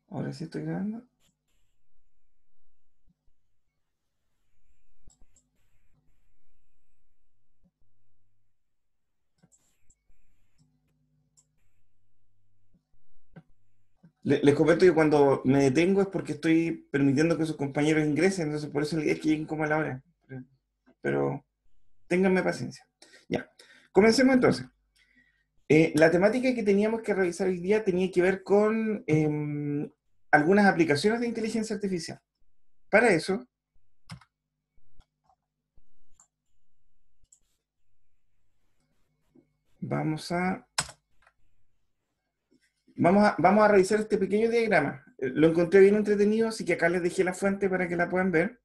Ahora sí estoy grabando. Les comento que cuando me detengo es porque estoy permitiendo que sus compañeros ingresen, entonces por eso es que lleguen como a la hora. Pero ténganme paciencia. Ya, comencemos entonces. La temática que teníamos que revisar hoy día tenía que ver con algunas aplicaciones de inteligencia artificial. Para eso, vamos a, vamos a revisar este pequeño diagrama. Lo encontré bien entretenido, así que acá les dejé la fuente para que la puedan ver.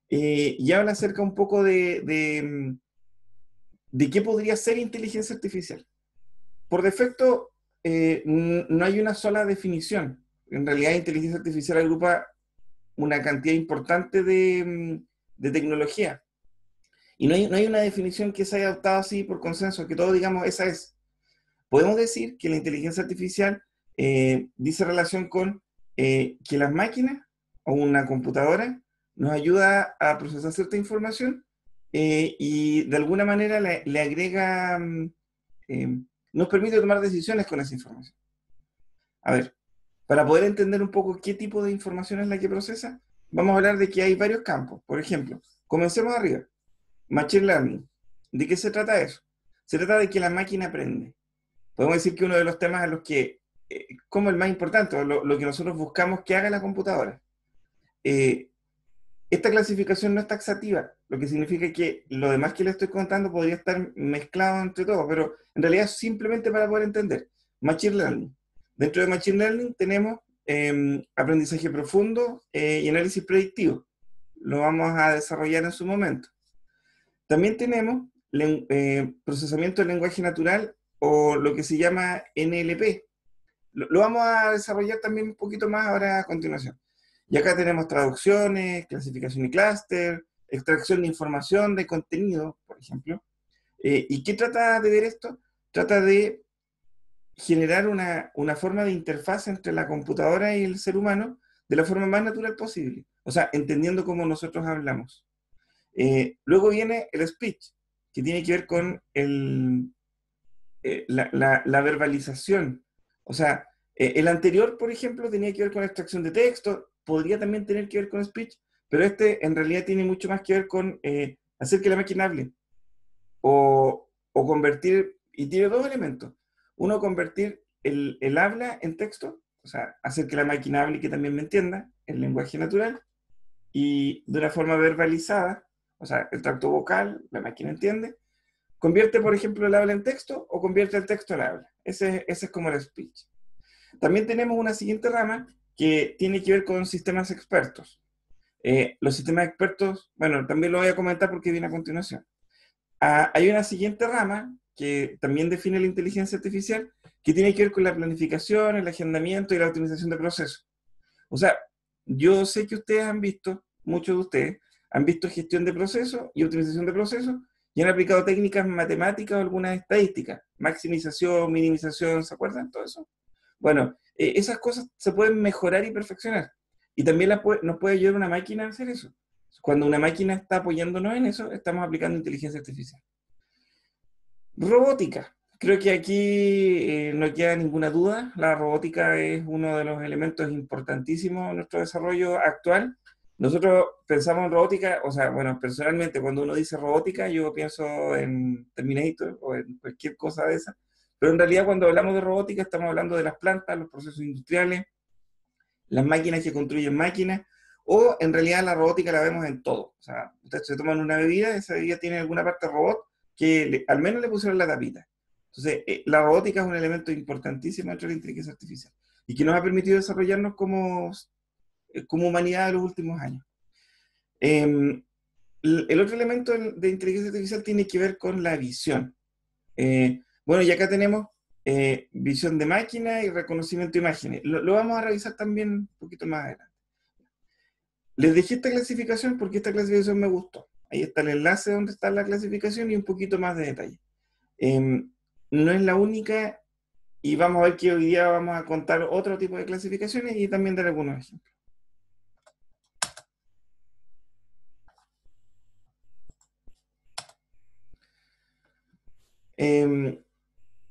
Y habla acerca un poco de qué podría ser inteligencia artificial. Por defecto, no hay una sola definición. En realidad, inteligencia artificial agrupa una cantidad importante de tecnología. Y no hay una definición que se haya adoptado así por consenso, que todos digamos esa es. Podemos decir que la inteligencia artificial dice relación con que las máquinas o una computadora nos ayuda a procesar cierta información y de alguna manera le agrega, nos permite tomar decisiones con esa información. A ver, para poder entender un poco qué tipo de información es la que procesa, vamos a hablar de que hay varios campos. Por ejemplo, comencemos arriba. Machine Learning. ¿De qué se trata eso? Se trata de que la máquina aprende. Podemos decir que uno de los temas en los que, como el más importante, lo que nosotros buscamos que haga la computadora. Eh, esta clasificación no es taxativa, lo que significa que lo demás que le estoy contando podría estar mezclado entre todos, pero en realidad es simplemente para poder entender. Machine Learning. Dentro de Machine Learning tenemos aprendizaje profundo y análisis predictivo. Lo vamos a desarrollar en su momento. También tenemos procesamiento del lenguaje natural o lo que se llama NLP. Lo vamos a desarrollar también un poquito más ahora a continuación. Y acá tenemos traducciones, clasificación y clúster, extracción de información, de contenido, por ejemplo. ¿Y qué trata de ver esto? Trata de generar una forma de interfaz entre la computadora y el ser humano de la forma más natural posible. O sea, entendiendo cómo nosotros hablamos. Luego viene el speech, que tiene que ver con la verbalización. O sea, el anterior, por ejemplo, tenía que ver con la extracción de texto, podría también tener que ver con speech, pero este en realidad tiene mucho más que ver con hacer que la máquina hable o convertir, y tiene dos elementos. Uno, convertir el habla en texto, o sea, hacer que la máquina hable y que también me entienda, el lenguaje natural, y de una forma verbalizada, o sea, el tracto vocal, la máquina entiende, convierte, por ejemplo, el habla en texto o convierte el texto en habla. Ese es como el speech. También tenemos una siguiente rama que tiene que ver con sistemas expertos. Los sistemas expertos, bueno, también lo voy a comentar porque viene a continuación. Hay una siguiente rama que también define la inteligencia artificial que tiene que ver con la planificación, el agendamiento y la optimización de procesos. O sea, yo sé que ustedes han visto, muchos de ustedes, han visto gestión de procesos y optimización de procesos y han aplicado técnicas matemáticas o algunas estadísticas, maximización, minimización, ¿se acuerdan todo eso? Bueno, esas cosas se pueden mejorar y perfeccionar. Y también nos puede ayudar una máquina a hacer eso. Cuando una máquina está apoyándonos en eso, estamos aplicando inteligencia artificial. Robótica. Creo que aquí no queda ninguna duda. La robótica es uno de los elementos importantísimos en nuestro desarrollo actual. Nosotros pensamos en robótica, o sea, bueno, personalmente cuando uno dice robótica, yo pienso en Terminator o en cualquier cosa de esa. Pero en realidad cuando hablamos de robótica estamos hablando de las plantas, los procesos industriales, las máquinas que construyen máquinas, o en realidad la robótica la vemos en todo. O sea, ustedes se toman una bebida, esa bebida tiene alguna parte robot que al menos le pusieron la tapita. Entonces, la robótica es un elemento importantísimo dentro de la inteligencia artificial y que nos ha permitido desarrollarnos como humanidad en los últimos años. Eh, el otro elemento de inteligencia artificial tiene que ver con la visión. Bueno, y acá tenemos visión de máquina y reconocimiento de imágenes. Lo vamos a revisar también un poquito más adelante. Les dejé esta clasificación porque esta clasificación me gustó. Ahí está el enlace donde está la clasificación y un poquito más de detalle. No es la única Y vamos a ver que hoy día vamos a contar otro tipo de clasificaciones y también dar algunos ejemplos.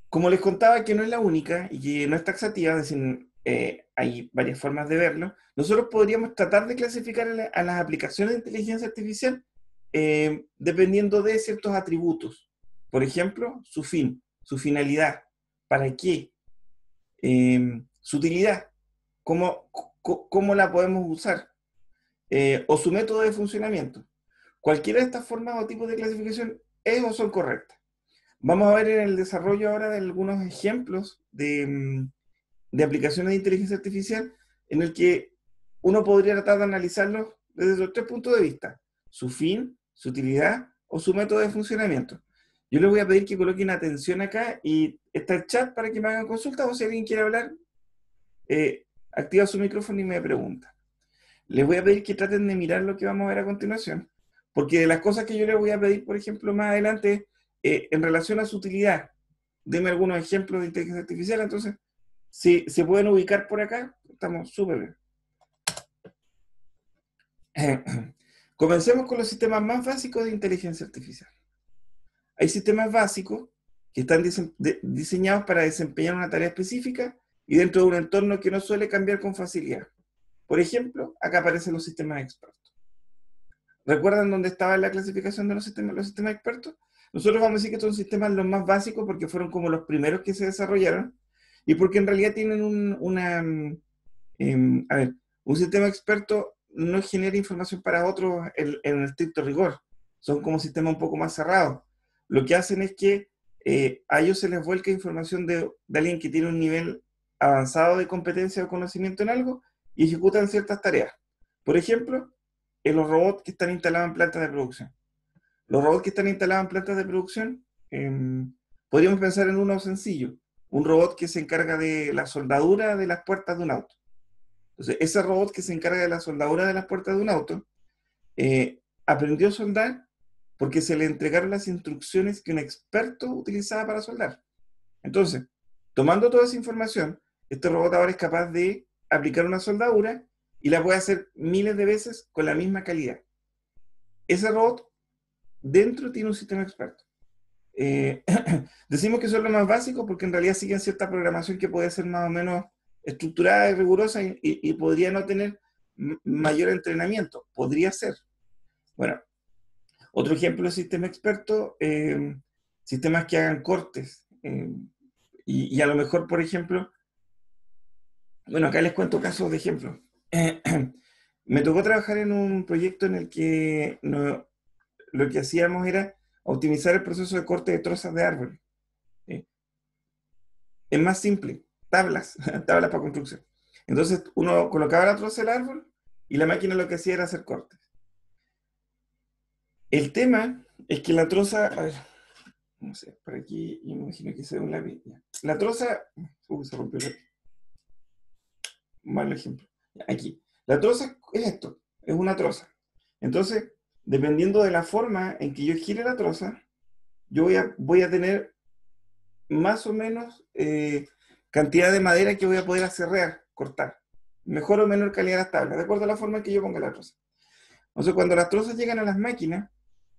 Como les contaba que no es la única y que no es taxativa, es decir, hay varias formas de verlo, nosotros podríamos tratar de clasificar a las aplicaciones de inteligencia artificial dependiendo de ciertos atributos. Por ejemplo, su fin, su finalidad, para qué, su utilidad, cómo, cómo la podemos usar, o su método de funcionamiento. Cualquiera de estas formas o tipos de clasificación es o son correctas. Vamos a ver en el desarrollo ahora de algunos ejemplos de aplicaciones de inteligencia artificial en el que uno podría tratar de analizarlos desde los tres puntos de vista: su fin, su utilidad o su método de funcionamiento. Yo les voy a pedir que coloquen atención acá y está el chat para que me hagan consultas, o si alguien quiere hablar, activa su micrófono y me pregunta. Les voy a pedir que traten de mirar lo que vamos a ver a continuación, porque de las cosas que yo les voy a pedir, por ejemplo, más adelante, en relación a su utilidad, denme algunos ejemplos de inteligencia artificial. Entonces, si se pueden ubicar por acá, estamos súper bien. Comencemos con los sistemas más básicos de inteligencia artificial. Hay sistemas básicos que están diseñados para desempeñar una tarea específica y dentro de un entorno que no suele cambiar con facilidad. Por ejemplo, acá aparecen los sistemas expertos. ¿Recuerdan dónde estaba la clasificación de los sistemas expertos? Nosotros vamos a decir que son sistemas los más básicos porque fueron como los primeros que se desarrollaron y porque en realidad tienen un sistema experto no genera información para otros en el estricto rigor. Son como sistemas un poco más cerrados. Lo que hacen es que a ellos se les vuelca información de alguien que tiene un nivel avanzado de competencia o conocimiento en algo y ejecutan ciertas tareas. Por ejemplo, en los robots que están instalados en plantas de producción. Los robots que están instalados en plantas de producción, podríamos pensar en uno sencillo, un robot que se encarga de la soldadura de las puertas de un auto. Entonces, ese robot que se encarga de la soldadura de las puertas de un auto, aprendió a soldar porque se le entregaron las instrucciones que un experto utilizaba para soldar. Entonces, tomando toda esa información, este robot ahora es capaz de aplicar una soldadura y la puede hacer miles de veces con la misma calidad. Ese robot dentro tiene un sistema experto. Decimos que son los más básicos porque en realidad siguen cierta programación que puede ser más o menos estructurada y rigurosa y podría no tener mayor entrenamiento. Podría ser. Bueno, otro ejemplo de sistema experto, sistemas que hagan cortes. Y a lo mejor, por ejemplo, bueno, acá les cuento casos de ejemplo. Me tocó trabajar en un proyecto en el que lo que hacíamos era optimizar el proceso de corte de trozas de árbol. Es más simple, tablas, tablas para construcción. Entonces uno colocaba la troza del árbol y la máquina lo que hacía era hacer cortes. El tema es que la troza, a ver, no sé, por aquí me imagino que sea un lápiz. La troza, se rompió el lápiz. Mal ejemplo. Aquí. La troza es esto, es una troza. Entonces, dependiendo de la forma en que yo gire la troza, yo voy a tener más o menos cantidad de madera que voy a poder aserrear, cortar. Mejor o menor calidad de las tablas, de acuerdo a la forma en que yo ponga la troza. Entonces, cuando las trozas llegan a las máquinas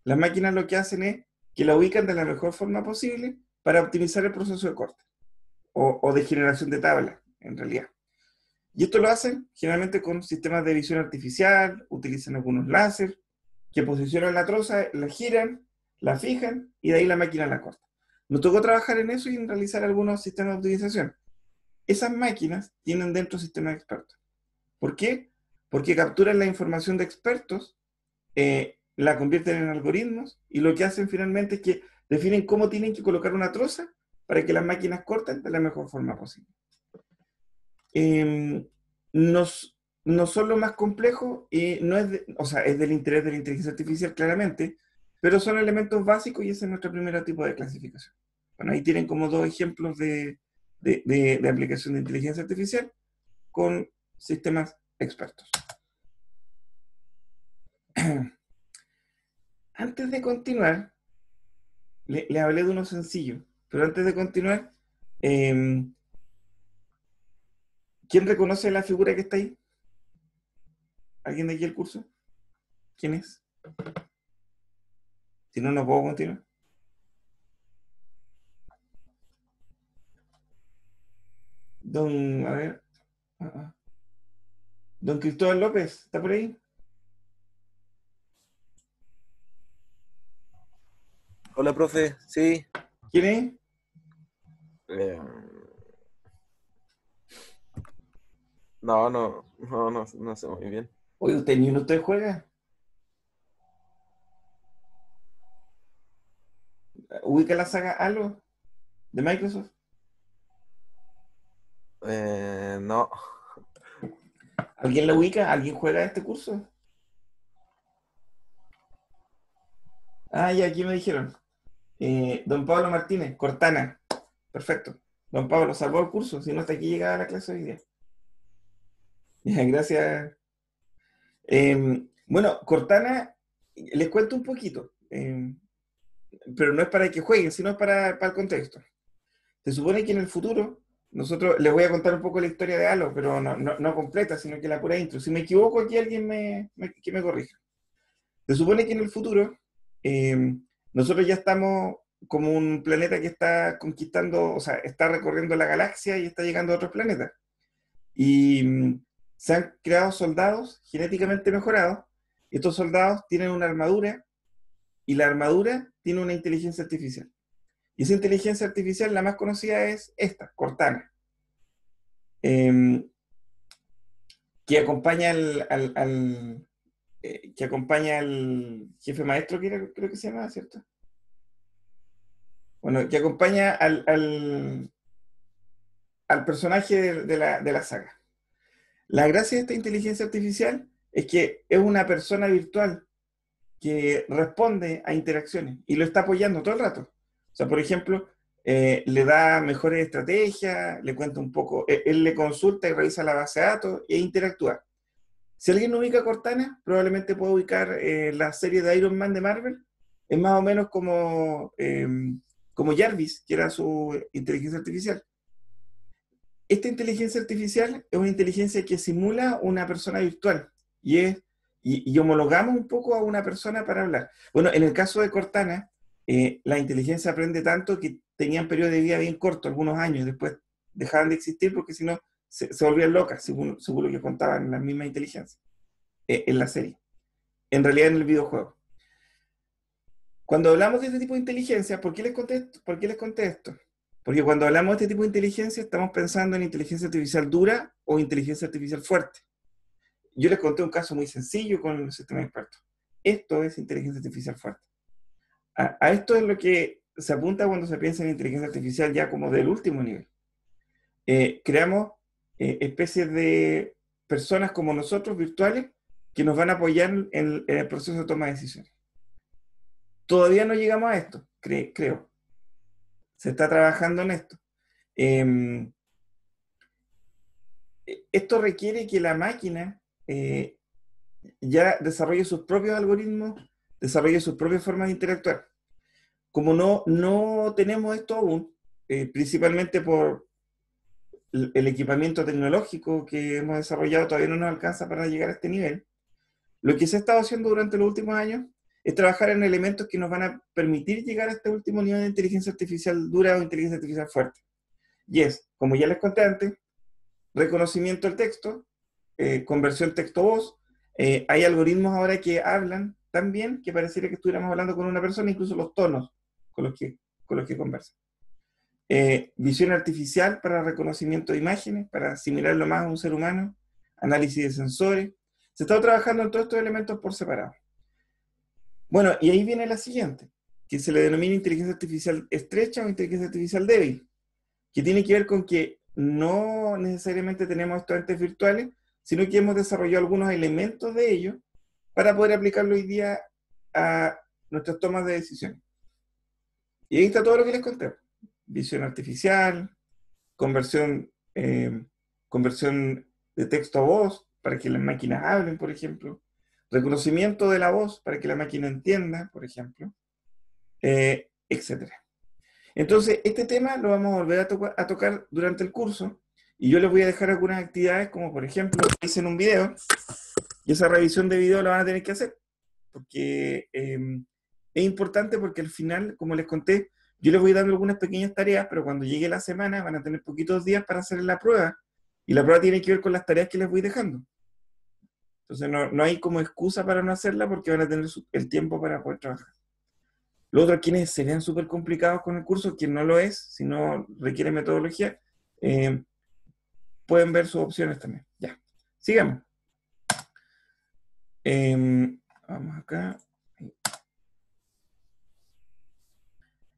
lo que hacen es que la ubican de la mejor forma posible para optimizar el proceso de corte o de generación de tablas, en realidad. Y esto lo hacen generalmente con sistemas de visión artificial, utilizan algunos láser que posicionan la troza, la giran, la fijan y de ahí la máquina la corta. Nos tocó trabajar en eso y en realizar algunos sistemas de optimización. Esas máquinas tienen dentro sistemas expertos. ¿Por qué? Porque capturan la información de expertos, la convierten en algoritmos y lo que hacen finalmente es que definen cómo tienen que colocar una troza para que las máquinas corten de la mejor forma posible. Nos, no son lo más complejo y no es, o sea, es del interés de la inteligencia artificial claramente, pero son elementos básicos y ese es nuestro primer tipo de clasificación. Bueno, ahí tienen como dos ejemplos de aplicación de inteligencia artificial con sistemas expertos. Antes de continuar, le hablé de uno sencillo, pero antes de continuar, ¿Quién reconoce la figura que está ahí? ¿Alguien de aquí del curso? ¿Quién es? Si no, no puedo continuar. Don, a ver. Don Cristóbal López, ¿está por ahí? Hola, profe. Sí. ¿Quién es? Eh, no sé muy bien. Oye, usted ni uno usted juega. Ubica la saga Halo de Microsoft. No. ¿Alguien la ubica? ¿Alguien juega este curso? Ah, ya, aquí me dijeron. Don Pablo Martínez, Cortana. Perfecto. Don Pablo, salvó el curso, si no hasta aquí llegaba la clase hoy día. Ya, gracias. Bueno, Cortana, les cuento un poquito, pero no es para que jueguen, sino para el contexto. Se supone que en el futuro, nosotros les voy a contar un poco la historia de Halo, pero no completa, sino que la pura intro. Si me equivoco, aquí alguien que me corrija. Se supone que en el futuro, eh, nosotros ya estamos como un planeta que está conquistando, o sea, está recorriendo la galaxia y está llegando a otros planetas. Y se han creado soldados genéticamente mejorados. Estos soldados tienen una armadura y la armadura tiene una inteligencia artificial. Y esa inteligencia artificial, la más conocida es esta, Cortana, eh, que acompaña que acompaña al jefe maestro, creo que se llama, ¿cierto? Bueno, que acompaña al personaje de la saga. La gracia de esta inteligencia artificial es que es una persona virtual que responde a interacciones y lo está apoyando todo el rato. O sea, por ejemplo, le da mejores estrategias, le cuenta un poco, él le consulta y revisa la base de datos e interactúa. Si alguien no ubica Cortana, probablemente puede ubicar la serie de Iron Man de Marvel. Es más o menos como Jarvis, que era su inteligencia artificial. Esta inteligencia artificial es una inteligencia que simula una persona virtual y homologamos un poco a una persona para hablar. Bueno, en el caso de Cortana, la inteligencia aprende tanto que tenían periodos de vida bien cortos, algunos años, después dejaban de existir porque si no se volvían locas, según lo que contaban las mismas inteligencias en la serie, en realidad en el videojuego. Cuando hablamos de este tipo de inteligencia, ¿por qué les conté esto? Porque cuando hablamos de este tipo de inteligencia, estamos pensando en inteligencia artificial dura o inteligencia artificial fuerte. Yo les conté un caso muy sencillo con el sistema experto. Esto es inteligencia artificial fuerte. A esto es lo que se apunta cuando se piensa en inteligencia artificial ya como del último nivel. Creamos especies de personas como nosotros, virtuales, que nos van a apoyar en el proceso de toma de decisiones. Todavía no llegamos a esto, creo. Se está trabajando en esto. Esto requiere que la máquina ya desarrolle sus propios algoritmos, desarrolle sus propias formas de interactuar. Como no tenemos esto aún, principalmente por el equipamiento tecnológico que hemos desarrollado, todavía no nos alcanza para llegar a este nivel. Lo que se ha estado haciendo durante los últimos años es trabajar en elementos que nos van a permitir llegar a este último nivel de inteligencia artificial dura o inteligencia artificial fuerte. Y es, como ya les conté antes, reconocimiento del texto, conversión texto-voz. Hay algoritmos ahora que hablan tan bien que pareciera que estuviéramos hablando con una persona, incluso los tonos con los que conversan. Visión artificial para reconocimiento de imágenes, para asimilarlo más a un ser humano, análisis de sensores. Se está trabajando en todos estos elementos por separado. Bueno, y ahí viene la siguiente, que se le denomina inteligencia artificial estrecha o inteligencia artificial débil, que tiene que ver con que no necesariamente tenemos estos entes virtuales, sino que hemos desarrollado algunos elementos de ellos para poder aplicarlo hoy día a nuestras tomas de decisiones. Y ahí está todo lo que les conté. Visión artificial, conversión, conversión de texto a voz para que las máquinas hablen, por ejemplo. Reconocimiento de la voz para que la máquina entienda, por ejemplo. Etcétera. Entonces, este tema lo vamos a volver a tocar durante el curso Y yo les voy a dejar algunas actividades, como por ejemplo, hice en un video, y esa revisión de video la van a tener que hacer, porque es importante porque al final, como les conté, yo les voy dando algunas pequeñas tareas, pero cuando llegue la semana van a tener poquitos días para hacer la prueba, y la prueba tiene que ver con las tareas que les voy dejando. Entonces no hay como excusa para no hacerla porque van a tener el tiempo para poder trabajar. Los otros, quienes se vean súper complicados con el curso, quien no lo es, si no requiere metodología, pueden ver sus opciones también. Ya, sigamos. Vamos acá.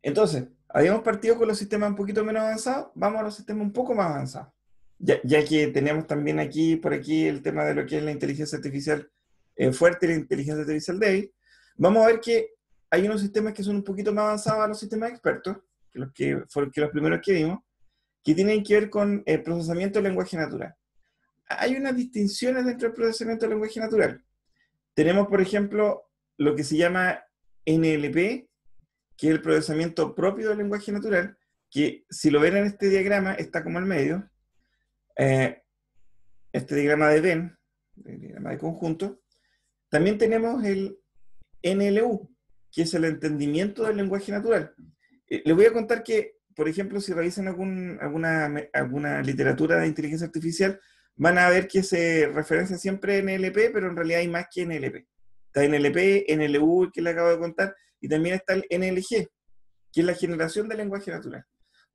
Entonces, habíamos partido con los sistemas un poquito menos avanzados, vamos a los sistemas un poco más avanzados. Ya que tenemos también aquí, por aquí, el tema de lo que es la inteligencia artificial fuerte y la inteligencia artificial débil, vamos a ver que hay unos sistemas que son un poquito más avanzados a los sistemas expertos, que fueron los primeros que vimos, que tienen que ver con el procesamiento del lenguaje natural. Hay unas distinciones dentro del procesamiento del lenguaje natural. Tenemos, por ejemplo, lo que se llama NLP, que es el procesamiento propio del lenguaje natural, que si lo ven en este diagrama, está como al medio. Este diagrama de Venn, el diagrama de conjunto. También tenemos el NLU, que es el entendimiento del lenguaje natural. Les voy a contar que, por ejemplo, si revisan alguna literatura de inteligencia artificial, van a ver que se referencia siempre a NLP, pero en realidad hay más que NLP. Está NLP, NLU, que le acabo de contar, y también está el NLG, que es la generación del lenguaje natural.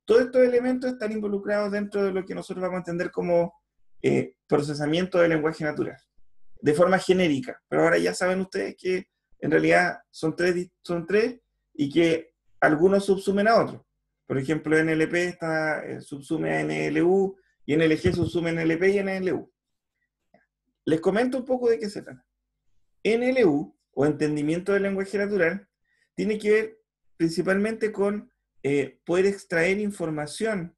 Todos estos elementos están involucrados dentro de lo que nosotros vamos a entender como procesamiento del lenguaje natural, de forma genérica. Pero ahora ya saben ustedes que en realidad son tres y que algunos subsumen a otros. Por ejemplo, NLP subsume a NLU, y NLG subsume a NLP y NLU. Les comento un poco de qué se trata. NLU, o entendimiento del lenguaje natural, tiene que ver principalmente con poder extraer información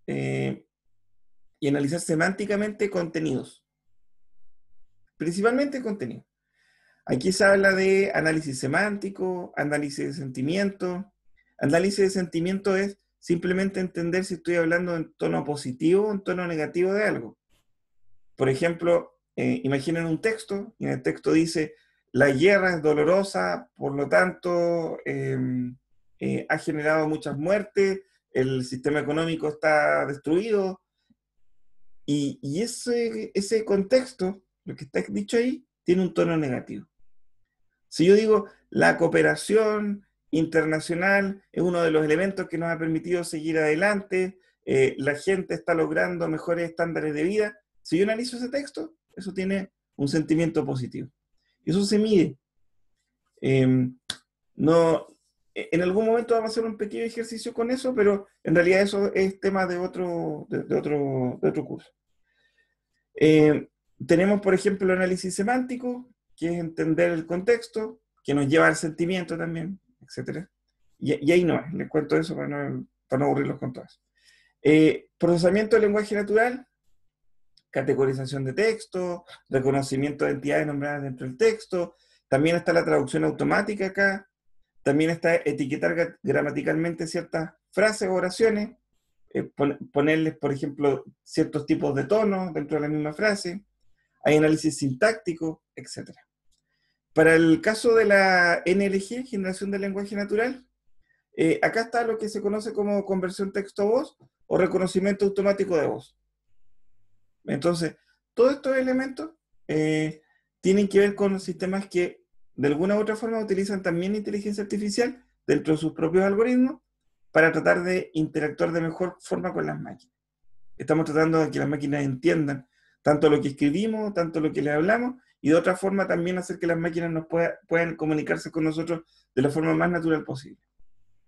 y analizar semánticamente contenidos. Principalmente contenido. Aquí se habla de análisis semántico, análisis de sentimiento. Análisis de sentimiento es simplemente entender si estoy hablando en tono positivo o en tono negativo de algo. Por ejemplo, imaginen un texto, y en el texto dice, la guerra es dolorosa, por lo tanto, ha generado muchas muertes, el sistema económico está destruido, y ese contexto, lo que está dicho ahí, tiene un tono negativo. Si yo digo, la cooperación internacional es uno de los elementos que nos ha permitido seguir adelante, la gente está logrando mejores estándares de vida, si yo analizo ese texto, eso tiene un sentimiento positivo. Y eso se mide. En algún momento vamos a hacer un pequeño ejercicio con eso, pero en realidad eso es tema de otro curso. Tenemos, por ejemplo, el análisis semántico, que es entender el contexto, que nos lleva al sentimiento también, etc. Y ahí no, les cuento eso para no aburrirlos con todo eso. Procesamiento del lenguaje natural, categorización de texto, reconocimiento de entidades nombradas dentro del texto, también está la traducción automática acá, también está etiquetar gramaticalmente ciertas frases o oraciones, ponerles, por ejemplo, ciertos tipos de tonos dentro de la misma frase, hay análisis sintáctico, etc. Para el caso de la NLG, generación del lenguaje natural, acá está lo que se conoce como conversión texto-voz o reconocimiento automático de voz. Entonces, todos estos elementos tienen que ver con sistemas que de alguna u otra forma utilizan también inteligencia artificial dentro de sus propios algoritmos para tratar de interactuar de mejor forma con las máquinas. Estamos tratando de que las máquinas entiendan tanto lo que escribimos, tanto lo que les hablamos, y de otra forma también hacer que las máquinas puedan comunicarse con nosotros de la forma más natural posible.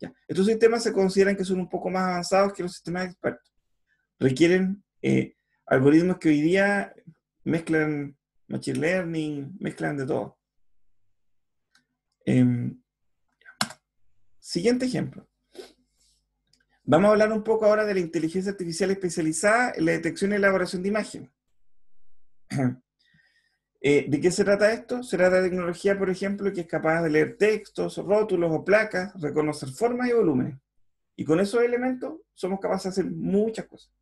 Ya. Estos sistemas se consideran que son un poco más avanzados que los sistemas expertos. Requieren algoritmos que hoy día mezclan machine learning, mezclan de todo. Siguiente ejemplo. Vamos a hablar un poco ahora de la inteligencia artificial especializada en la detección y elaboración de imágenes. ¿De qué se trata esto? Se trata de tecnología, por ejemplo, que es capaz de leer textos, rótulos o placas, reconocer formas y volúmenes. Y con esos elementos somos capaces de hacer muchas cosas.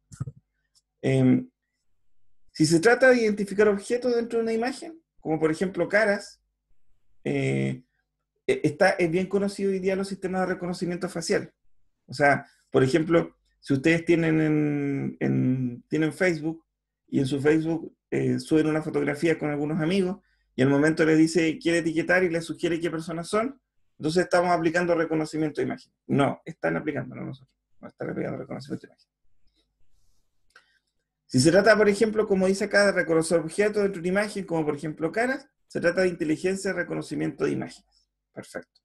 Em, si se trata de identificar objetos dentro de una imagen, como por ejemplo caras, es bien conocido hoy día los sistemas de reconocimiento facial. O sea, por ejemplo, si ustedes tienen Facebook y en su Facebook suben una fotografía con algunos amigos y al momento les dice quiere etiquetar y les sugiere qué personas son, entonces estamos aplicando reconocimiento de imagen. No, están aplicando, no nosotros. No están aplicando reconocimiento de imagen. Si se trata, por ejemplo, como dice acá, de reconocer objetos dentro de una imagen, como por ejemplo caras, se trata de inteligencia de reconocimiento de imágenes. Perfecto.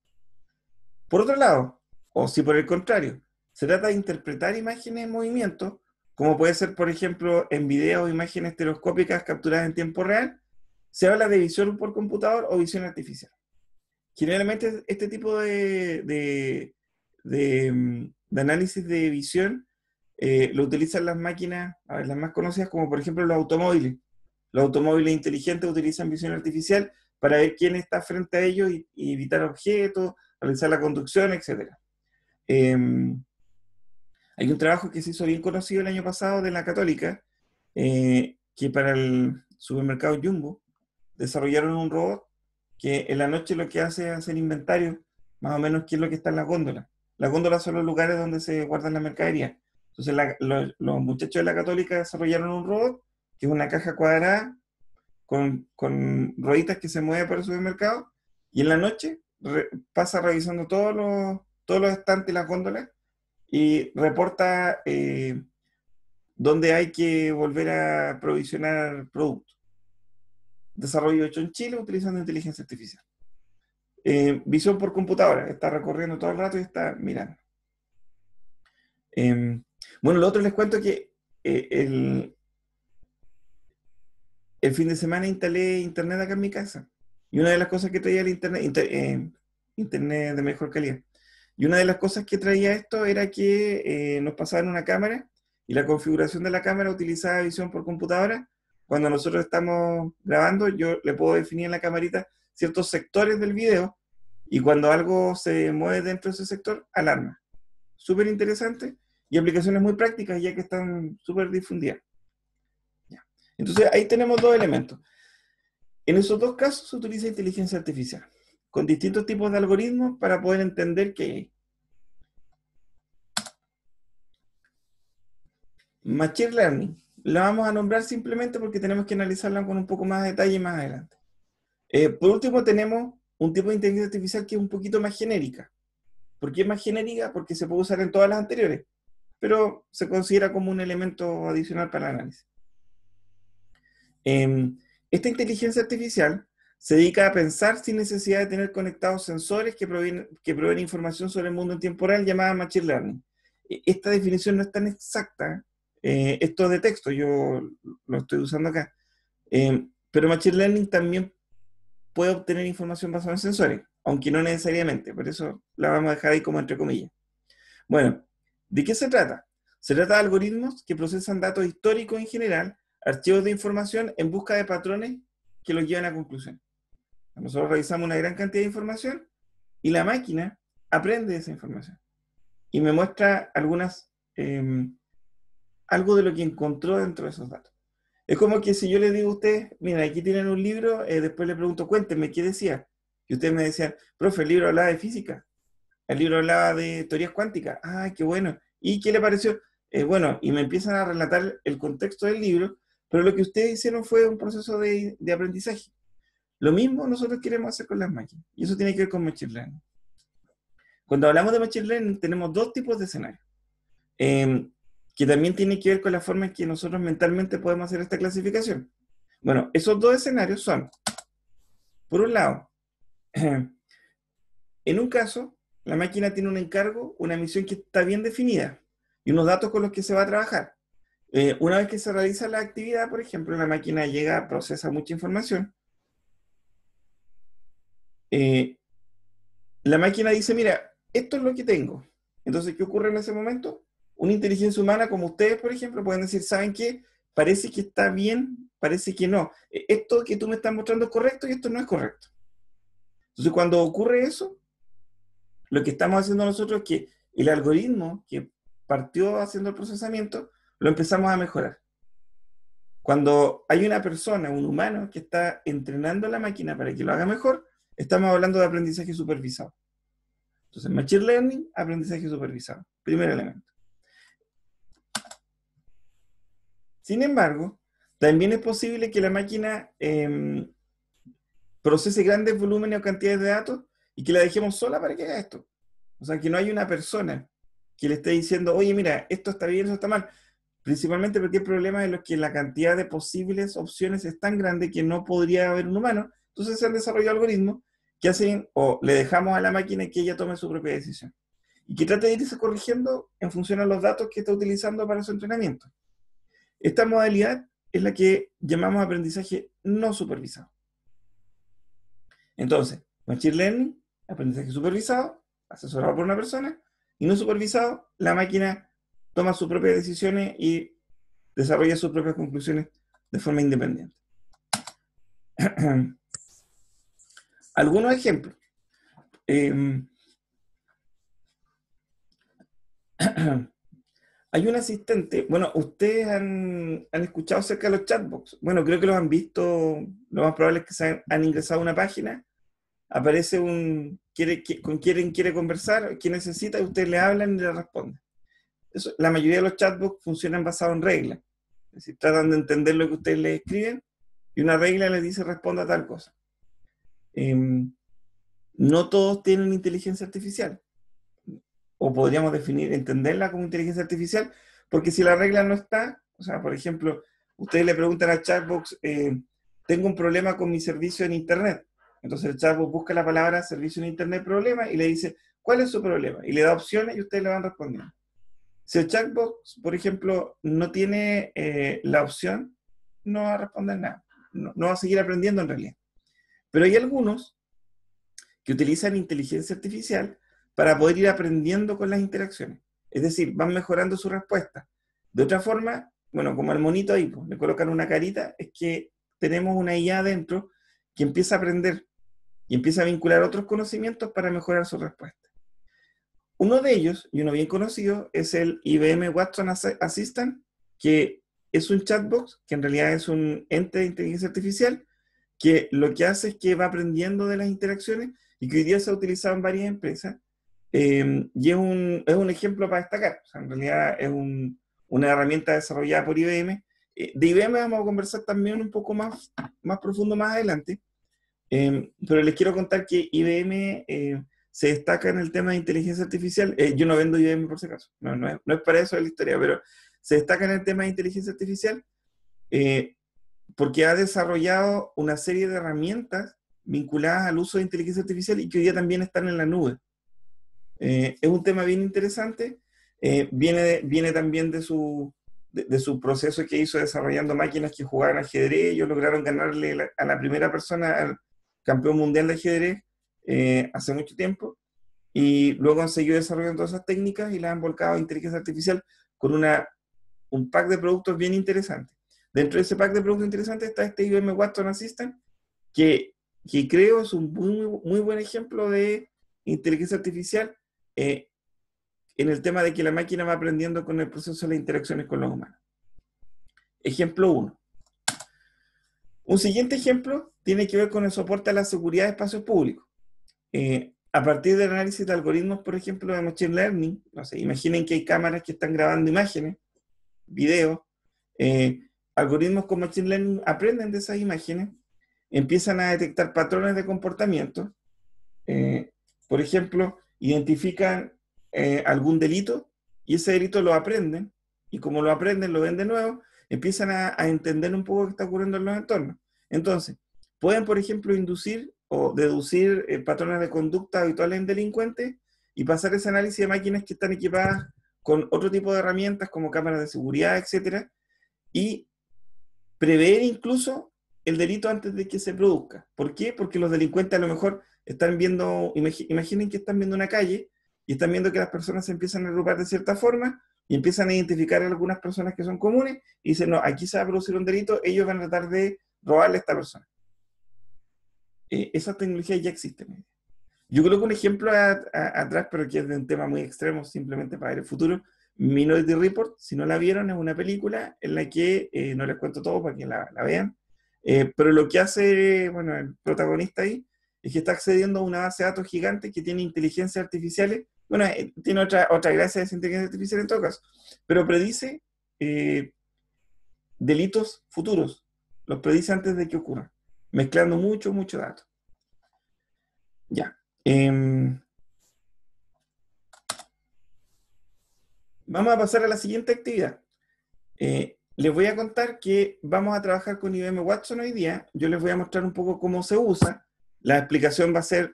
Por otro lado, o si por el contrario, se trata de interpretar imágenes en movimiento, como puede ser, por ejemplo, en video o imágenes estereoscópicas capturadas en tiempo real, se habla de visión por computador o visión artificial. Generalmente este tipo de análisis de visión lo utilizan las máquinas, a ver, las más conocidas como por ejemplo los automóviles. Los automóviles inteligentes utilizan visión artificial para ver quién está frente a ellos y evitar objetos, realizar la conducción, etc. Hay un trabajo que se hizo bien conocido el año pasado de la Católica, que para el supermercado Jumbo desarrollaron un robot que en la noche lo que hace es hacer inventario, más o menos qué es lo que está en las góndolas. Las góndolas son los lugares donde se guardan la mercadería. Entonces los muchachos de la Católica desarrollaron un robot, que es una caja cuadrada con rueditas que se mueve por el supermercado, y en la noche pasa revisando todos los estantes y las góndolas, y reporta dónde hay que volver a provisionar productos. Desarrollo hecho en Chile utilizando inteligencia artificial. Visión por computadora, está recorriendo todo el rato y está mirando. Bueno, lo otro les cuento que el fin de semana instalé internet acá en mi casa. Y una de las cosas que traía el internet de mejor calidad. Y una de las cosas que traía esto era que nos pasaban una cámara y la configuración de la cámara utilizaba visión por computadora. Cuando nosotros estamos grabando, yo le puedo definir en la camarita ciertos sectores del video y cuando algo se mueve dentro de ese sector, alarma. Súper interesante y aplicaciones muy prácticas ya que están súper difundidas. Ya. Entonces ahí tenemos dos elementos. En esos dos casos se utiliza inteligencia artificial, con distintos tipos de algoritmos para poder entender qué hay. Machine Learning. La vamos a nombrar simplemente porque tenemos que analizarla con un poco más de detalle más adelante. Por último, tenemos un tipo de inteligencia artificial que es un poquito más genérica. ¿Por qué es más genérica? Porque se puede usar en todas las anteriores, pero se considera como un elemento adicional para el análisis. Esta inteligencia artificial se dedica a pensar sin necesidad de tener conectados sensores que proveen información sobre el mundo en tiempo real, llamada Machine Learning. Esta definición no es tan exacta, esto de texto, yo lo estoy usando acá, pero Machine Learning también puede obtener información basada en sensores, aunque no necesariamente, por eso la vamos a dejar ahí como entre comillas. Bueno, ¿de qué se trata? Se trata de algoritmos que procesan datos históricos en general, archivos de información en busca de patrones que los llevan a conclusiones. Nosotros revisamos una gran cantidad de información y la máquina aprende esa información y me muestra algo de lo que encontró dentro de esos datos. Es como que si yo le digo a ustedes, mira, aquí tienen un libro, después le pregunto, cuéntenme, ¿qué decía? Y ustedes me decían, profe, el libro hablaba de física, el libro hablaba de teorías cuánticas, ¡ay, qué bueno! ¿Y qué le pareció? Bueno, y me empiezan a relatar el contexto del libro, pero lo que ustedes hicieron fue un proceso de aprendizaje. Lo mismo nosotros queremos hacer con las máquinas, y eso tiene que ver con Machine Learning. Cuando hablamos de Machine Learning tenemos dos tipos de escenarios, que también tiene que ver con la forma en que nosotros mentalmente podemos hacer esta clasificación. Bueno, esos dos escenarios son, por un lado, en un caso, la máquina tiene un encargo, una misión que está bien definida y unos datos con los que se va a trabajar. Una vez que se realiza la actividad, por ejemplo, la máquina llega, procesa mucha información. La máquina dice, mira, esto es lo que tengo. Entonces, ¿qué ocurre en ese momento? Una inteligencia humana como ustedes, por ejemplo, pueden decir, ¿saben qué? Parece que está bien, parece que no. Esto que tú me estás mostrando es correcto y esto no es correcto. Entonces, cuando ocurre eso, lo que estamos haciendo nosotros es que el algoritmo que partió haciendo el procesamiento, lo empezamos a mejorar. Cuando hay una persona, un humano, que está entrenando a la máquina para que lo haga mejor, estamos hablando de aprendizaje supervisado. Entonces, Machine Learning, aprendizaje supervisado. Primer elemento. Sin embargo, también es posible que la máquina procese grandes volúmenes o cantidades de datos y que la dejemos sola para que haga esto. O sea, que no hay una persona que le esté diciendo, oye, mira, esto está bien, esto está mal. Principalmente porque hay problemas en los que la cantidad de posibles opciones es tan grande que no podría haber un humano. Entonces se han desarrollado algoritmos que hacen, o le dejamos a la máquina que ella tome su propia decisión. Y que trate de irse corrigiendo en función a los datos que está utilizando para su entrenamiento. Esta modalidad es la que llamamos aprendizaje no supervisado. Entonces, Machine Learning, aprendizaje supervisado, asesorado por una persona, y no supervisado, la máquina toma sus propias decisiones y desarrolla sus propias conclusiones de forma independiente. Algunos ejemplos. Hay un asistente, bueno, ustedes han escuchado acerca de los chatbots. Bueno, creo que los han visto, lo más probable es que se han ingresado a una página, aparece con quién quiere conversar, quién necesita, y ustedes le hablan y le responden. Eso, la mayoría de los chatbots funcionan basados en reglas. Es decir, tratan de entender lo que ustedes les escriben y una regla les dice responda a tal cosa. No todos tienen inteligencia artificial. O podríamos entenderla como inteligencia artificial, porque si la regla no está, o sea, por ejemplo, ustedes le preguntan a chatbots, tengo un problema con mi servicio en Internet. Entonces el chatbot busca la palabra servicio en Internet problema y le dice, ¿cuál es su problema? Y le da opciones y ustedes le van respondiendo. Si el chatbot, por ejemplo, no tiene la opción, no va a responder nada. No va a seguir aprendiendo en realidad. Pero hay algunos que utilizan inteligencia artificial para poder ir aprendiendo con las interacciones. Es decir, van mejorando su respuesta. De otra forma, bueno, como el monito ahí, pues, le colocan una carita, es que tenemos una IA adentro que empieza a aprender y empieza a vincular otros conocimientos para mejorar su respuesta. Uno de ellos, y uno bien conocido, es el IBM Watson Assistant, que es un chatbot, que en realidad es un ente de inteligencia artificial, que lo que hace es que va aprendiendo de las interacciones y que hoy día se ha utilizado en varias empresas. Y es un ejemplo para destacar. O sea, en realidad es una herramienta desarrollada por IBM. De IBM vamos a conversar también un poco más profundo más adelante. Pero les quiero contar que IBM se destaca en el tema de inteligencia artificial. Yo no vendo IBM por si acaso. No es para eso la historia, pero se destaca en el tema de inteligencia artificial porque ha desarrollado una serie de herramientas vinculadas al uso de inteligencia artificial y que hoy día también están en la nube. Es un tema bien interesante. Viene también de su proceso que hizo desarrollando máquinas que jugaban ajedrez. Ellos lograron ganarle a la primera persona al campeón mundial de ajedrez hace mucho tiempo. Y luego han seguido desarrollando todas esas técnicas y las han volcado a inteligencia artificial con un pack de productos bien interesante. Dentro de ese pack de productos interesantes está este IBM Watson Assistant, que creo es un muy buen ejemplo de inteligencia artificial en el tema de que la máquina va aprendiendo con el proceso de las interacciones con los humanos. Ejemplo 1. Un siguiente ejemplo tiene que ver con el soporte a la seguridad de espacios públicos. A partir del análisis de algoritmos, por ejemplo, de Machine Learning, no sé, imaginen que hay cámaras que están grabando imágenes, videos, algoritmos con Machine Learning aprenden de esas imágenes, empiezan a detectar patrones de comportamiento, por ejemplo, identifican algún delito y ese delito lo aprenden, y como lo aprenden, lo ven de nuevo, empiezan a entender un poco qué está ocurriendo en los entornos. Entonces, pueden, por ejemplo, inducir o deducir patrones de conducta habituales en delincuentes y pasar ese análisis de máquinas que están equipadas con otro tipo de herramientas como cámaras de seguridad, etcétera, y prever incluso el delito antes de que se produzca. ¿Por qué? Porque los delincuentes a lo mejor están viendo, imaginen que están viendo una calle y están viendo que las personas se empiezan a agrupar de cierta forma y empiezan a identificar a algunas personas que son comunes y dicen, no, aquí se va a producir un delito, ellos van a tratar de robarle a esta persona. Esas tecnologías ya existen. Yo creo que un ejemplo atrás, pero que es de un tema muy extremo, simplemente para ver el futuro, Minority Report, si no la vieron, es una película en la que, no les cuento todo para que la vean, pero lo que hace, bueno, el protagonista ahí, es que está accediendo a una base de datos gigante que tiene inteligencias artificiales. Bueno, tiene otra gracia de esa inteligencia artificial en todo caso, pero predice delitos futuros, los predice antes de que ocurran, mezclando mucho dato. Ya. Vamos a pasar a la siguiente actividad. Les voy a contar que vamos a trabajar con IBM Watson hoy día. Yo les voy a mostrar un poco cómo se usa. La explicación va a ser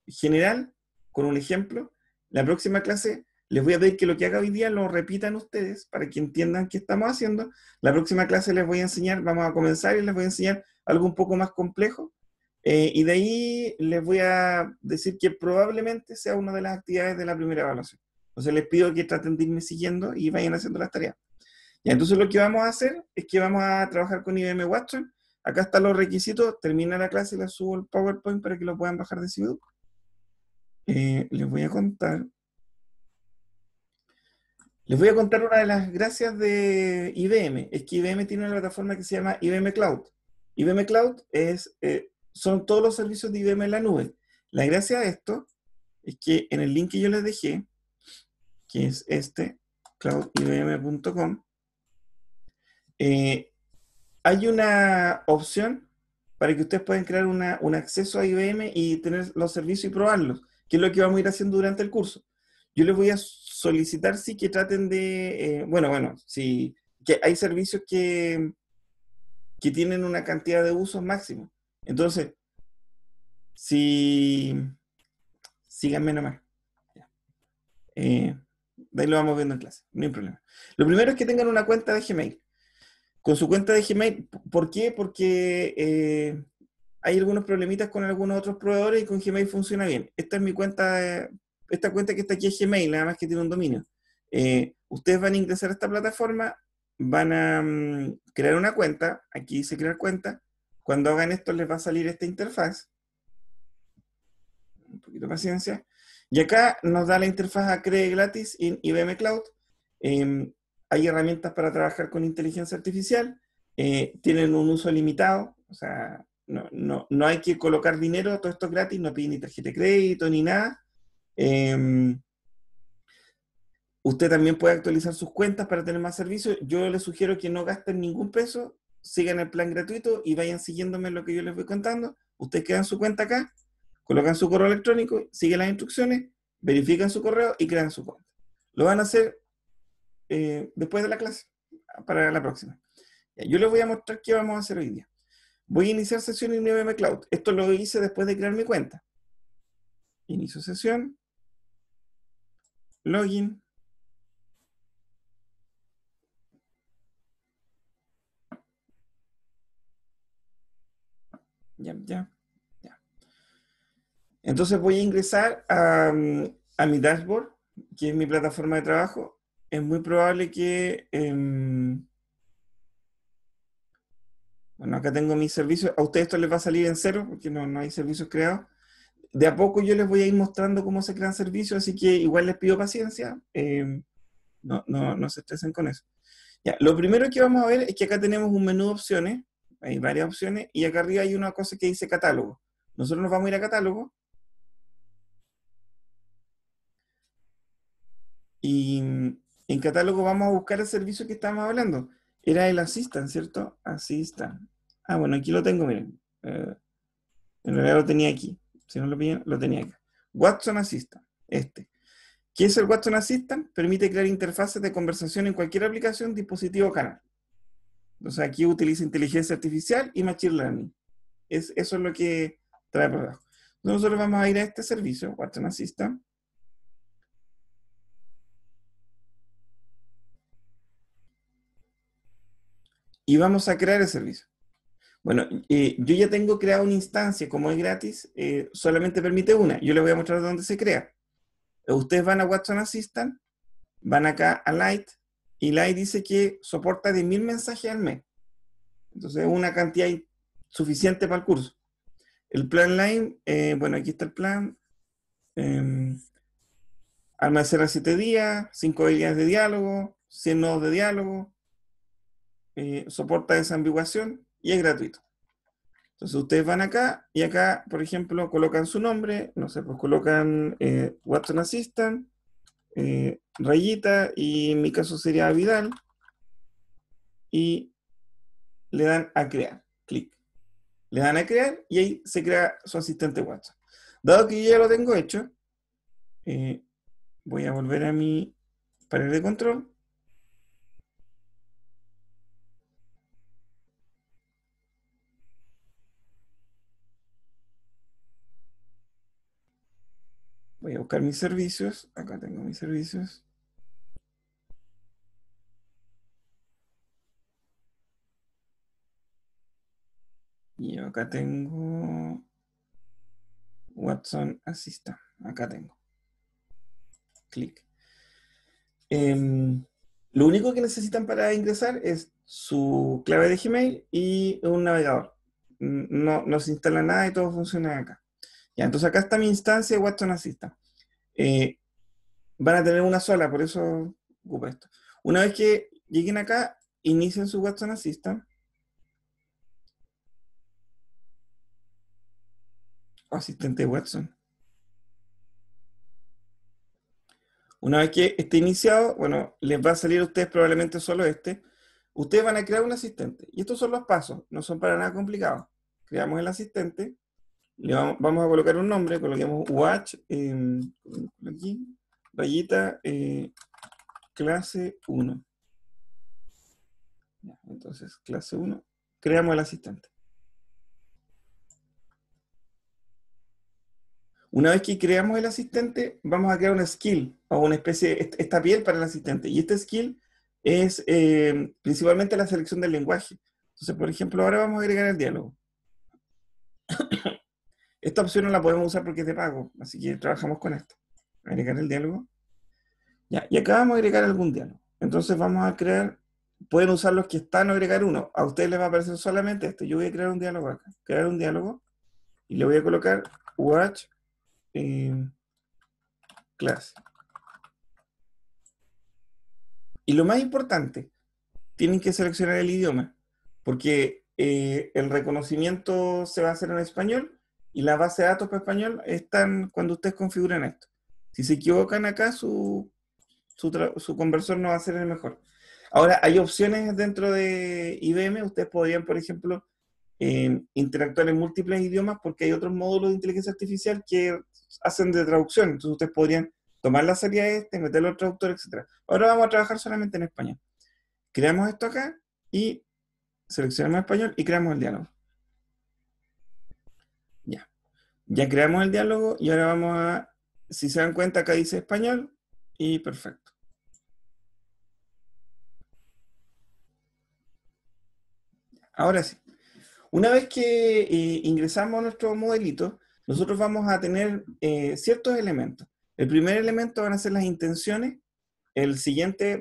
general, con un ejemplo. La próxima clase les voy a pedir que lo que haga hoy día lo repitan ustedes para que entiendan qué estamos haciendo. La próxima clase les voy a enseñar, vamos a comenzar y les voy a enseñar algo un poco más complejo. Y de ahí les voy a decir que probablemente sea una de las actividades de la primera evaluación. Entonces les pido que traten de irme siguiendo y vayan haciendo las tareas. Y entonces lo que vamos a hacer es que vamos a trabajar con IBM Watson. Acá están los requisitos, termina la clase y les subo el PowerPoint para que lo puedan bajar de Ciudad. Les voy a contar una de las gracias de IBM. Es que IBM tiene una plataforma que se llama IBM Cloud. IBM Cloud son todos los servicios de IBM en la nube. La gracia de esto es que en el link que yo les dejé, que es cloudibm.com, hay una opción para que ustedes puedan crear un acceso a IBM y tener los servicios y probarlos, que es lo que vamos a ir haciendo durante el curso. Yo les voy a solicitar sí que traten de, sí, que hay servicios que tienen una cantidad de usos máximo. Entonces, síganme nomás. De ahí lo vamos viendo en clase, no hay problema. Lo primero es que tengan una cuenta de Gmail. Con su cuenta de Gmail, ¿por qué? Porque hay algunos problemitas con algunos otros proveedores y con Gmail funciona bien. Esta es mi cuenta, esta cuenta que está aquí es Gmail, nada más que tiene un dominio. Ustedes van a ingresar a esta plataforma, van a crear una cuenta, aquí dice crear cuenta. Cuando hagan esto les va a salir esta interfaz. Un poquito de paciencia. Y acá nos da la interfaz a Cree gratis en IBM Cloud. Hay herramientas para trabajar con inteligencia artificial. Tienen un uso limitado. O sea, no hay que colocar dinero, todo esto es gratis, no piden ni tarjeta de crédito ni nada. Usted también puede actualizar sus cuentas para tener más servicios. Yo les sugiero que no gasten ningún peso, sigan el plan gratuito y vayan siguiéndome lo que yo les voy contando. Ustedes crean su cuenta acá, colocan su correo electrónico, siguen las instrucciones, verifican su correo y crean su cuenta. Lo van a hacer después de la clase, para la próxima. Yo les voy a mostrar qué vamos a hacer hoy día. Voy a iniciar sesión en IBM Cloud. Esto lo hice después de crear mi cuenta. Inicio sesión. Login. Ya. Entonces voy a ingresar a mi dashboard, que es mi plataforma de trabajo. Es muy probable que... bueno, acá tengo mis servicios. A ustedes esto les va a salir en cero, porque no hay servicios creados. De a poco yo les voy a ir mostrando cómo se crean servicios, así que igual les pido paciencia. No se estresen con eso. Ya, lo primero que vamos a ver es que acá tenemos un menú de opciones. Hay varias opciones. Y acá arriba hay una cosa que dice catálogo. Nosotros nos vamos a ir a catálogo. Y en catálogo vamos a buscar el servicio que estábamos hablando. Era el Assistant, ¿cierto? Assistant. Ah, bueno, aquí lo tengo, miren. En realidad lo tenía aquí. Si no lo pillan, lo tenía acá. Watson Assistant, este. ¿Qué es el Watson Assistant? Permite crear interfaces de conversación en cualquier aplicación, dispositivo o canal. Entonces aquí utiliza inteligencia artificial y machine learning. Eso es lo que trae por abajo. Nosotros vamos a ir a este servicio, Watson Assistant. Y vamos a crear el servicio. Bueno, yo ya tengo creado una instancia, como es gratis, solamente permite una. Yo les voy a mostrar dónde se crea. Ustedes van a Watson Assistant, van acá a Lite, y Lite dice que soporta 10.000 mensajes al mes. Entonces es una cantidad suficiente para el curso. El plan Line, bueno, aquí está el plan. almacena 7 días, 5 habilidades de diálogo, 100 nodos de diálogo, soporta desambiguación y es gratuito. Entonces ustedes van acá y acá, por ejemplo, colocan su nombre, no sé, pues colocan Watson Assistant, rayita, y en mi caso sería Vidal, y le dan a crear, clic. Le dan a crear y ahí se crea su asistente Watson. Dado que yo ya lo tengo hecho, voy a volver a mi panel de control. Voy a buscar mis servicios. Acá tengo mis servicios. Y acá tengo Watson Assistant. Acá tengo. Clic. Lo único que necesitan para ingresar es su clave de Gmail y un navegador. No se instala nada y todo funciona acá. Ya, entonces acá está mi instancia de Watson Assistant. Van a tener una sola, por eso ocupa esto. Una vez que lleguen acá, inicien su Watson Assistant. O asistente Watson. Una vez que esté iniciado, bueno, les va a salir a ustedes probablemente solo este. Ustedes van a crear un asistente. Y estos son los pasos, no son para nada complicados. Creamos el asistente, vamos a colocar un nombre, coloquemos watch, aquí, rayita, clase 1. Entonces, clase 1, creamos el asistente. Una vez que creamos el asistente, vamos a crear una skill, o una especie, esta piel para el asistente. Y este skill es principalmente la selección del lenguaje. Entonces, por ejemplo, ahora vamos a agregar el diálogo. Esta opción no la podemos usar porque es de pago, así que trabajamos con esto. Agregar el diálogo. Ya, y acá vamos a agregar algún diálogo. Entonces vamos a crear, pueden usar los que están o agregar uno. A ustedes les va a aparecer solamente esto. Yo voy a crear un diálogo acá. Crear un diálogo y le voy a colocar watch clase. Y lo más importante, tienen que seleccionar el idioma, porque el reconocimiento se va a hacer en español y la base de datos para español están cuando ustedes configuran esto. Si se equivocan acá, su conversor no va a ser el mejor. Ahora, hay opciones dentro de IBM. Ustedes podrían, por ejemplo, interactuar en múltiples idiomas porque hay otros módulos de inteligencia artificial que hacen de traducción. Entonces, ustedes podrían tomar la salida de meterlo al traductor, etc. Ahora vamos a trabajar solamente en español. Creamos esto acá y seleccionamos español y creamos el diálogo. Ya. Ya creamos el diálogo y ahora vamos a, si se dan cuenta, acá dice español y perfecto. Ahora sí. Una vez que ingresamos a nuestro modelito, nosotros vamos a tener ciertos elementos. El primer elemento van a ser las intenciones, el siguiente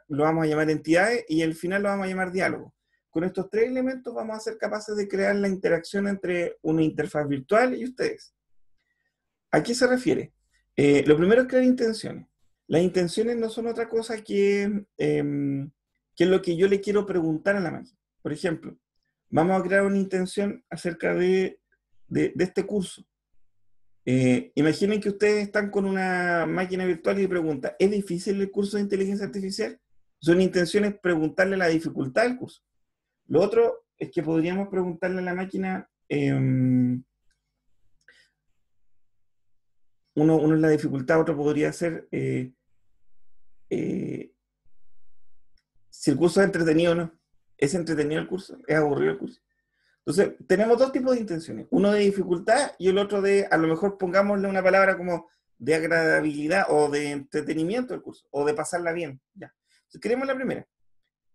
lo vamos a llamar entidades y el final lo vamos a llamar diálogo. Con estos tres elementos vamos a ser capaces de crear la interacción entre una interfaz virtual y ustedes. ¿A qué se refiere? Lo primero es crear intenciones. Las intenciones no son otra cosa que es lo que yo le quiero preguntar a la máquina. Por ejemplo, vamos a crear una intención acerca de este curso. Imaginen que ustedes están con una máquina virtual y preguntan, ¿es difícil el curso de inteligencia artificial? Son intenciones preguntarle la dificultad del curso. Lo otro es que podríamos preguntarle a la máquina, uno es la dificultad, otro podría ser si el curso es entretenido o no. ¿Es entretenido el curso? ¿Es aburrido el curso? Entonces, tenemos dos tipos de intenciones. Uno de dificultad y el otro de, a lo mejor pongámosle una palabra como de agradabilidad o de entretenimiento del curso, o de pasarla bien. Ya. Entonces, queremos la primera.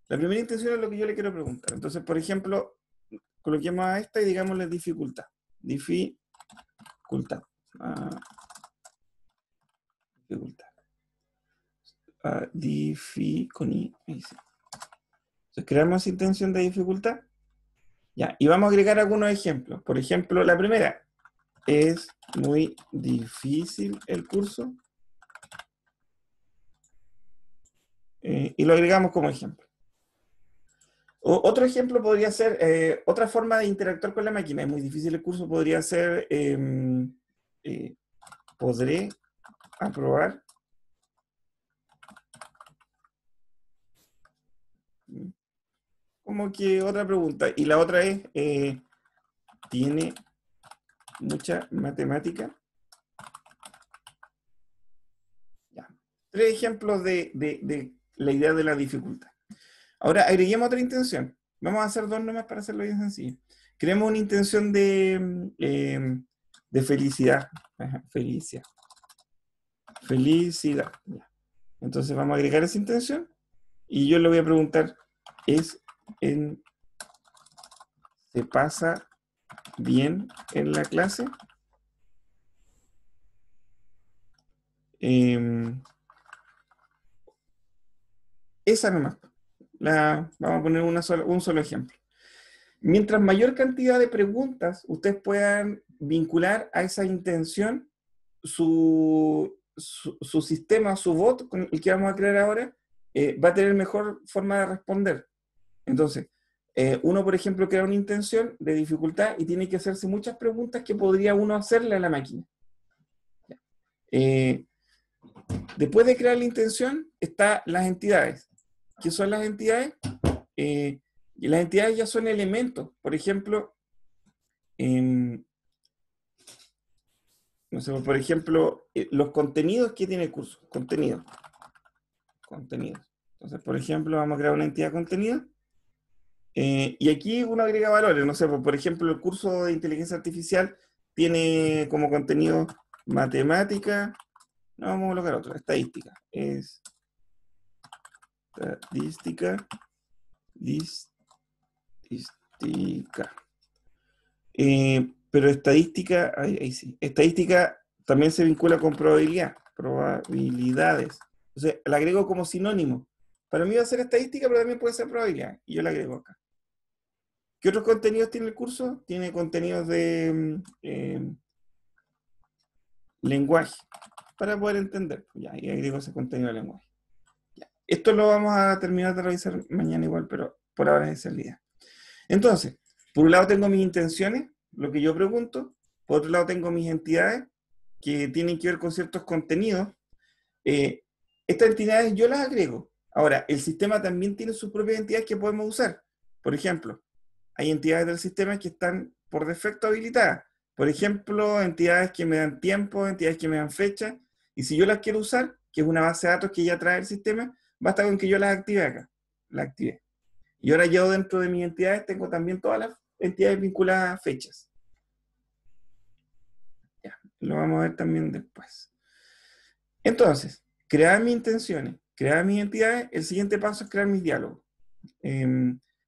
La primera intención es lo que yo le quiero preguntar. Entonces, por ejemplo, coloquemos a esta y digámosle dificultad. Dificultad. Dificultad. Con I. Entonces, creamos intención de dificultad. Ya, y vamos a agregar algunos ejemplos. Por ejemplo, la primera, es muy difícil el curso. y lo agregamos como ejemplo. Otro ejemplo podría ser, otra forma de interactuar con la máquina, es muy difícil el curso, podría ser, podré aprobar como que otra pregunta. Y la otra es, ¿tiene mucha matemática? Ya. 3 ejemplos de la idea de la dificultad. Ahora agreguemos otra intención. Vamos a hacer 2 nomás para hacerlo bien sencillo. Creemos una intención de felicidad. Ajá, felicidad. Felicidad. Ya. Entonces vamos a agregar esa intención y yo le voy a preguntar, ¿se pasa bien en la clase? Esa nomás. Vamos a poner un solo ejemplo. Mientras mayor cantidad de preguntas ustedes puedan vincular a esa intención, su sistema, su bot, con el que vamos a crear ahora, va a tener mejor forma de responder. Entonces, uno, por ejemplo, crea una intención de dificultad y tiene que hacerse muchas preguntas que podría uno hacerle a la máquina. Después de crear la intención, están las entidades. ¿Qué son las entidades? Y las entidades ya son elementos. Por ejemplo, no sé, por ejemplo, los contenidos que tiene el curso. Contenidos. Entonces, por ejemplo, vamos a crear una entidad de contenido. Y aquí uno agrega valores. No sé, por ejemplo, el curso de inteligencia artificial tiene como contenido matemática. No, vamos a colocar otro. Estadística. Estadística. Pero estadística, ahí sí. Estadística también se vincula con probabilidad, probabilidades. Entonces, la agrego como sinónimo. Para mí va a ser estadística, pero también puede ser probabilidad. Y yo la agrego acá. ¿Qué otros contenidos tiene el curso? Tiene contenidos de lenguaje, para poder entender. Ya, y agrego ese contenido de lenguaje. Ya. Esto lo vamos a terminar de revisar mañana igual, pero por ahora esa es la idea. Entonces, por un lado tengo mis intenciones, lo que yo pregunto. Por otro lado tengo mis entidades, que tienen que ver con ciertos contenidos. Estas entidades yo las agrego. Ahora, el sistema también tiene sus propias entidades que podemos usar. Por ejemplo, hay entidades del sistema que están por defecto habilitadas. Por ejemplo, entidades que me dan tiempo, entidades que me dan fecha. Y si yo las quiero usar, que es una base de datos que ya trae el sistema, basta con que yo las active acá. Las active. Y ahora yo dentro de mis entidades tengo también todas las entidades vinculadas a fechas. Ya, lo vamos a ver también después. Entonces, crear mis intenciones, crear mis entidades, el siguiente paso es crear mis diálogos.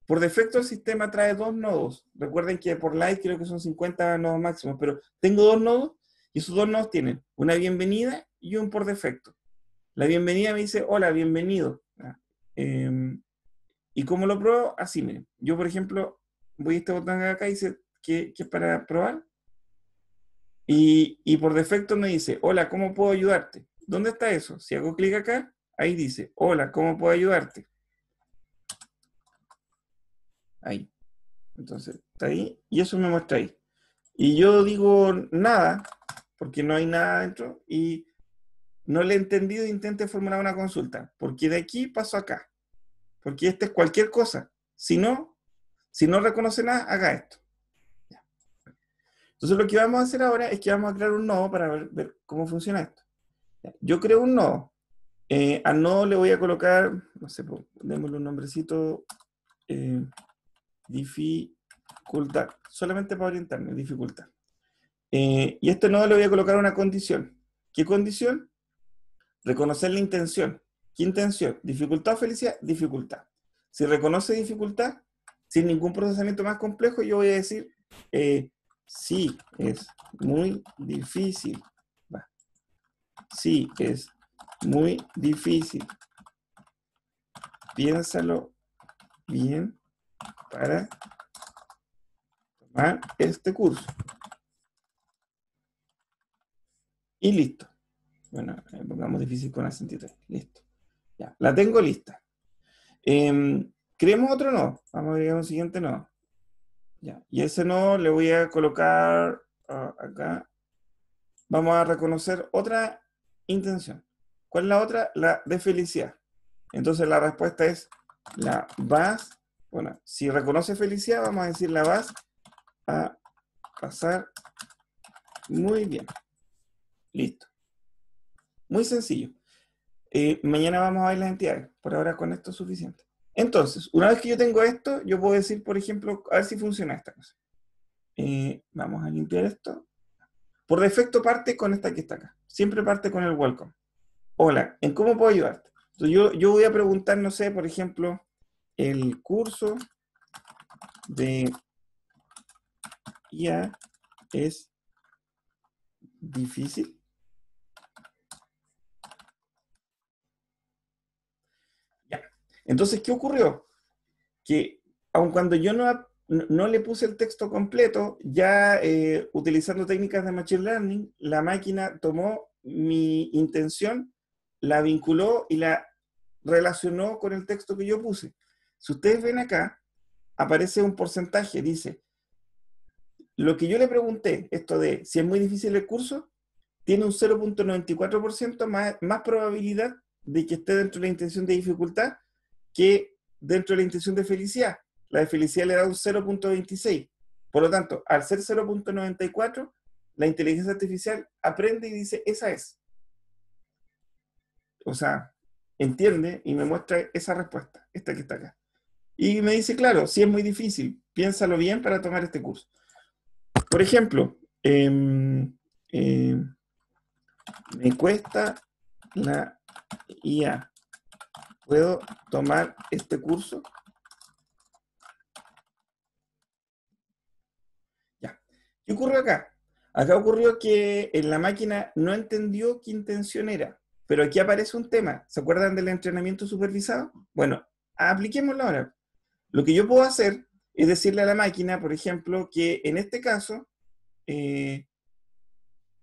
Por defecto el sistema trae 2 nodos. Recuerden que por live creo que son 50 nodos máximos, pero tengo 2 nodos y esos 2 nodos tienen una bienvenida y un por defecto. La bienvenida me dice, hola, bienvenido. ¿Y cómo lo pruebo? Así, miren. Yo, por ejemplo, voy a este botón acá y dice que es para probar. Y por defecto me dice, hola, ¿cómo puedo ayudarte? ¿Dónde está eso? Si hago clic acá, ahí dice, hola, ¿cómo puedo ayudarte? Ahí. Entonces, está ahí y eso me muestra ahí. Y yo digo nada, porque no hay nada dentro, y no le he entendido e intente formular una consulta. Porque de aquí paso acá. Porque este es cualquier cosa. Si no reconoce nada, haga esto. Entonces lo que vamos a hacer ahora es que vamos a crear un nodo para ver cómo funciona esto. Yo creo un nodo. Al nodo le voy a colocar, no sé, démosle un nombrecito, dificultad, solamente para orientarme, dificultad. Y a este nodo le voy a colocar una condición. ¿Qué condición? Reconocer la intención. ¿Qué intención? ¿Dificultad o felicidad? Dificultad. Si reconoce dificultad, sin ningún procesamiento más complejo, yo voy a decir, sí, es muy difícil. Sí, es muy difícil. Piénsalo bien para tomar este curso. Y listo. Bueno, pongamos difícil con acento. Listo. Ya, la tengo lista. ¿Creemos otro nodo? Vamos a agregar un siguiente nodo. Ya, y ese nodo le voy a colocar acá. Vamos a reconocer otra intención. ¿Cuál es la otra? La de felicidad. Entonces la respuesta es la vas. Bueno, si reconoce felicidad, vamos a decir la vas a pasar muy bien. Listo. Muy sencillo. Mañana vamos a ver las entidades. Por ahora con esto es suficiente. Entonces, una vez que yo tengo esto, yo puedo decir, por ejemplo, a ver si funciona esta cosa. Vamos a limpiar esto. Por defecto parte con esta que está acá. Siempre parte con el welcome. Hola, ¿en cómo puedo ayudarte? Entonces, yo voy a preguntar, no sé, por ejemplo, el curso de IA es difícil. Ya. Entonces, ¿qué ocurrió? Que aun cuando yo no le puse el texto completo, ya utilizando técnicas de Machine Learning, la máquina tomó mi intención, la vinculó y la relacionó con el texto que yo puse. Si ustedes ven acá, aparece un porcentaje, dice, lo que yo le pregunté, esto de si es muy difícil el curso, tiene un 0.94% más probabilidad de que esté dentro de la intención de dificultad que dentro de la intención de felicidad. La de felicidad le da un 0.26. Por lo tanto, al ser 0.94, la inteligencia artificial aprende y dice, esa es. O sea, entiende y me muestra esa respuesta, esta que está acá. Y me dice, claro, sí es muy difícil, piénsalo bien para tomar este curso. Por ejemplo, me cuesta la IA. ¿Puedo tomar este curso? Ya. ¿Qué ocurrió acá? Acá ocurrió que en la máquina no entendió qué intención era. Pero aquí aparece un tema. ¿Se acuerdan del entrenamiento supervisado? Bueno, apliquémoslo ahora. Lo que yo puedo hacer es decirle a la máquina, por ejemplo, que en este caso,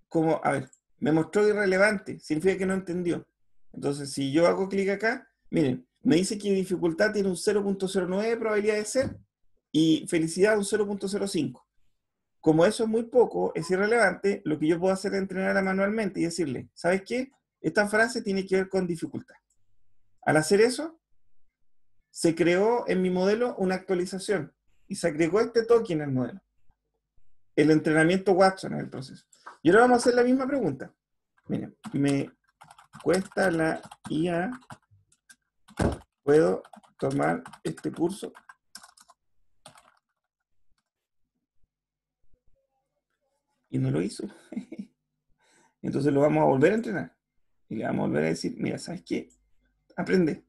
como, a ver, me mostró irrelevante, significa que no entendió. Entonces, si yo hago clic acá, miren, me dice que dificultad tiene un 0.09 de probabilidad de ser y felicidad un 0.05. Como eso es muy poco, es irrelevante, lo que yo puedo hacer es entrenarla manualmente y decirle, ¿sabes qué? Esta frase tiene que ver con dificultad. Al hacer eso, se creó en mi modelo una actualización y se agregó este token al modelo. El entrenamiento Watson es el proceso. Y ahora vamos a hacer la misma pregunta. Miren, me cuesta la IA, ¿puedo tomar este curso? Y no lo hizo. Entonces lo vamos a volver a entrenar. Y le vamos a volver a decir, mira, ¿sabes qué? Aprende.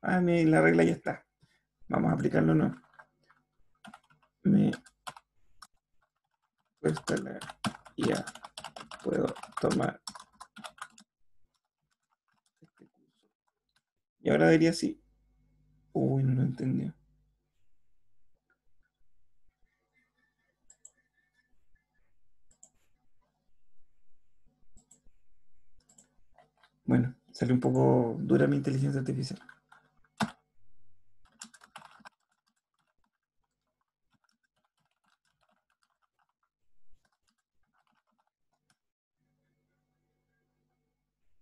Ah, la regla ya está. Vamos a aplicarlo o no. Me cuesta la IA, ¿puedo tomar este curso? Y ahora diría así. Uy, no lo entendió. Bueno, salió un poco dura mi inteligencia artificial.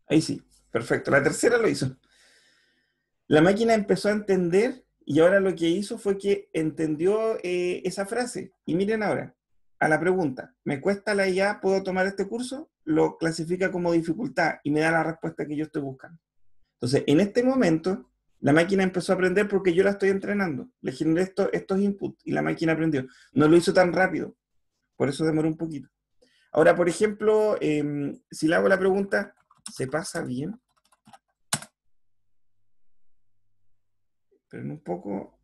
Ahí sí, perfecto. La tercera lo hizo. La máquina empezó a entender y ahora lo que hizo fue que entendió esa frase. Y miren ahora, a la pregunta, ¿me cuesta la IA? ¿Puedo tomar este curso? Lo clasifica como dificultad y me da la respuesta que yo estoy buscando. Entonces, en este momento, la máquina empezó a aprender porque yo la estoy entrenando. Le generé estos inputs y la máquina aprendió. No lo hizo tan rápido, por eso demoró un poquito. Ahora, por ejemplo, si le hago la pregunta, ¿se pasa bien? Pero en un poco,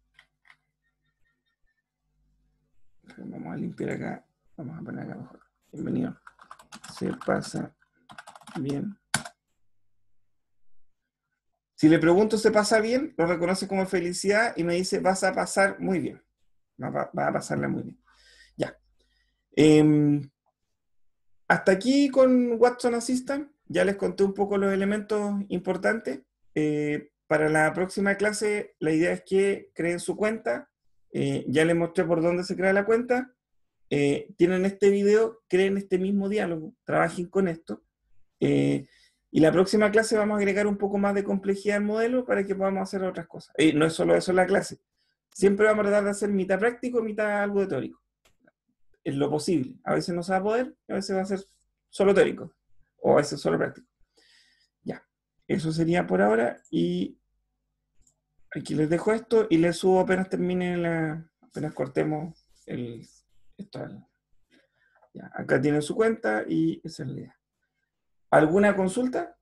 vamos a limpiar acá, vamos a poner acá mejor. Bienvenido. ¿Se pasa bien? Si le pregunto ¿se pasa bien? Lo reconoce como felicidad y me dice vas a pasar muy bien. Va a pasarla muy bien. Ya. Hasta aquí con Watson Assistant. Ya les conté un poco los elementos importantes. para la próxima clase, la idea es que creen su cuenta. Ya les mostré por dónde se crea la cuenta. Tienen este video, creen este mismo diálogo, trabajen con esto. Y la próxima clase vamos a agregar un poco más de complejidad al modelo para que podamos hacer otras cosas. No es solo eso en la clase. Siempre vamos a tratar de hacer mitad práctico, mitad algo de teórico. En lo posible. A veces no se va a poder, a veces va a ser solo teórico. O a veces solo práctico. Ya. Eso sería por ahora. Y aquí les dejo esto y les subo apenas termine apenas cortemos esto. Ya. Acá tienen su cuenta y esa es la idea. ¿Alguna consulta?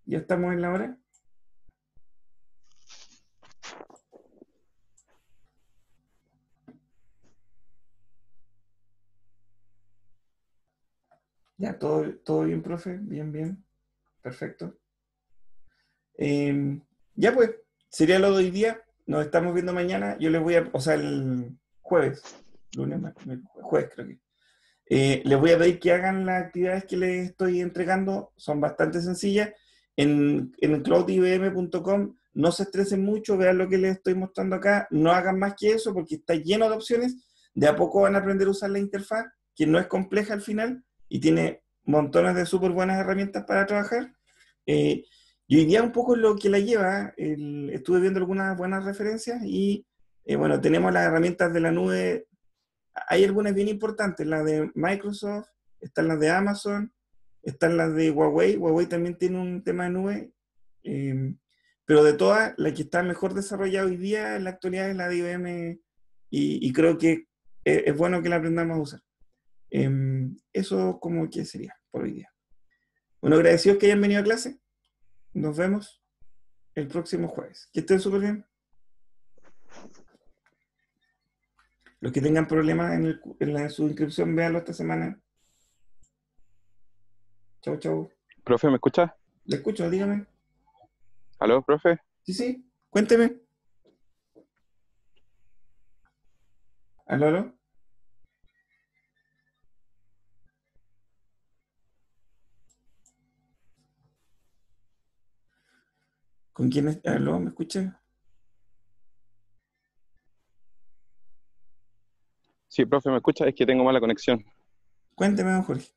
¿Ya estamos en la hora? Ya, todo bien, profe. Bien, bien. Perfecto. Ya pues, sería lo de hoy día. Nos estamos viendo mañana. Yo les voy a, o sea, el jueves, lunes, jueves creo que. Les voy a pedir que hagan las actividades que les estoy entregando. Son bastante sencillas. En cloudibm.com no se estresen mucho, vean lo que les estoy mostrando acá. No hagan más que eso porque está lleno de opciones. De a poco van a aprender a usar la interfaz, que no es compleja al final y tiene montones de súper buenas herramientas para trabajar. Y hoy día un poco lo que la lleva, estuve viendo algunas buenas referencias y bueno, tenemos las herramientas de la nube. Hay algunas bien importantes, las de Microsoft, están las de Amazon, están las de Huawei. Huawei también tiene un tema de nube, pero de todas, la que está mejor desarrollada hoy día en la actualidad es la de IBM y creo que es bueno que la aprendamos a usar. Eso como que sería por hoy día. Bueno, agradecidos que hayan venido a clase. Nos vemos el próximo jueves. Que estén súper bien. Los que tengan problemas su inscripción, véanlo esta semana. Chau, chau. Profe, ¿me escucha? Le escucho, dígame. ¿Aló, profe? Sí, sí, cuénteme. ¿Aló, aló? ¿Con quién es? ¿Aló? ¿Me escucha? Sí, profe, ¿me escucha? Es que tengo mala conexión. Cuénteme, don Jorge.